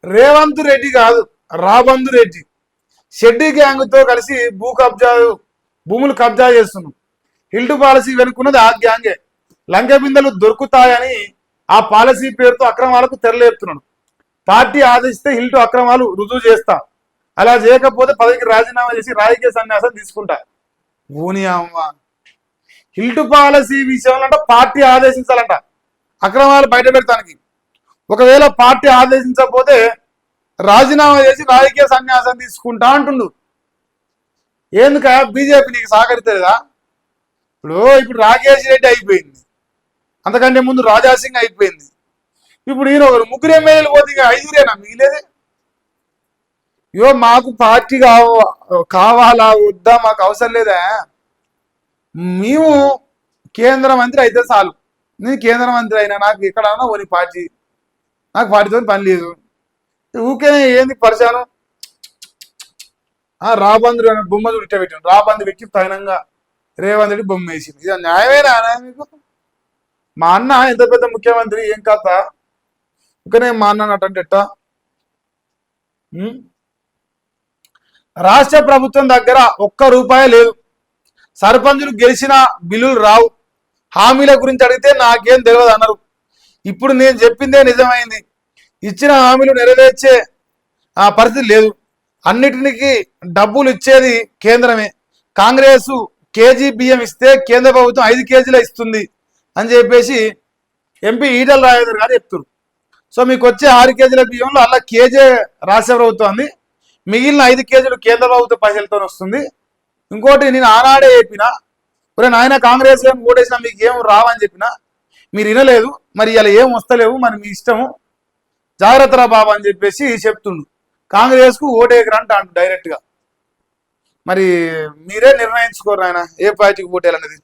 రేవంత్ రెడ్డి కాదు, రాబందు రెడ్డి షెడ్డీ గ్యాంగ్ తో కలిసి భూములు కబ్జా చేస్తున్నాం. హిల్టు పాలసీ వెనుకున్నది ఆ గ్యాంగే. లంక బిందెలు దొరుకుతాయని ఆ పాలసీ పేరుతో అక్రమాలకు తెరలేపుతున్నాడు. పార్టీ ఆదేశిస్తే హిల్టు అక్రమాలు రుజువు చేస్తా, అలా చేయకపోతే పదవికి రాజీనామా చేసి రాజకీయ సన్యాసం తీసుకుంటా. ఊని అమ్మ, హిల్టు పాలసీ విషయంలో అంట పార్టీ ఆదేశించాలంట అక్రమాలు బయట పెడతానికి. ఒకవేళ పార్టీ ఆదేశించకపోతే రాజీనామా చేసి రాజకీయ సన్యాసం తీసుకుంటా అంటుండు. ఎందుక బీజేపీ నీకు సహకరిస్తుందా? ఇప్పుడు రాకేష్ రెడ్డి అయిపోయింది, అంతకంటే ముందు రాజాసింగ్ అయిపోయింది, ఇప్పుడు ఈయన ఒకరు ముగ్గురు ఎమ్మెల్యేలు పోతే ఇక ఐదుగురేనా మిగిలేదే? మాకు పార్టీ కావాలా వద్దా మాకు అవసరం లేదా, మేము కేంద్ర మంత్రి అయితే చాలు. నేను కేంద్ర మంత్రి అయినా నాకు ఎక్కడన్నా ఓని పార్టీ, నాకు పార్టీతో పని లేదు. ఊరికే ఏంది పరిచయం? రాబందు బొమ్మ చుట్ట పెట్టాను, రాబందు పెట్టి తగినంగా రేవంత్ రెడ్డి బొమ్మ వేసింది. ఇది న్యాయమేనా మీకు? మా అన్న ఎంత పెద్ద ముఖ్యమంత్రి, ఏం కథ? ఇంకనే మా అన్న అంటే ఎట్టా? రాష్ట్ర ప్రభుత్వం దగ్గర ₹1 లేదు. సర్పంచులు గెలిచిన బిల్లులు రావు. హామీల గురించి అడిగితే నాకేం తెలియదు అన్నారు. ఇప్పుడు నేను చెప్పిందే నిజమైంది. ఇచ్చిన హామీలు నెరవేర్చే పరిస్థితి లేదు. అన్నిటికీ డబ్బులు ఇచ్చేది కేంద్రమే. కాంగ్రెస్ కేజీ బియ్యం ఇస్తే కేంద్ర ప్రభుత్వం 5 కేజీలు ఇస్తుంది అని చెప్పేసి ఎంపీ ఈటల రాజేందర్ గారు చెప్తున్నారు. సో మీకు వచ్చే 6 కేజీల బియ్యంలో అలా కేజీ రాష్ట్ర ప్రభుత్వం ఉంది, మిగిలిన 5 కేజీలు కేంద్ర ప్రభుత్వ పైసలతో వస్తుంది. ఇంకోటి నేను ఆనాడే చెప్పినా, నాయన కాంగ్రెస్ ఓటేసినా మీకు ఏం రావని చెప్పినా మీరు వినలేదు. మరి ఇలా ఏం వస్తలేవు, మరి మీ ఇష్టము, జాగ్రత్తరా బాబా అని చెప్పేసి చెప్తుండు. కాంగ్రెస్ కు ఓటేయకరంట డైరెక్ట్ గా. మరి మీరే నిర్ణయించుకోరు ఆయన ఏ పార్టీకి ఓటేయాలనేది.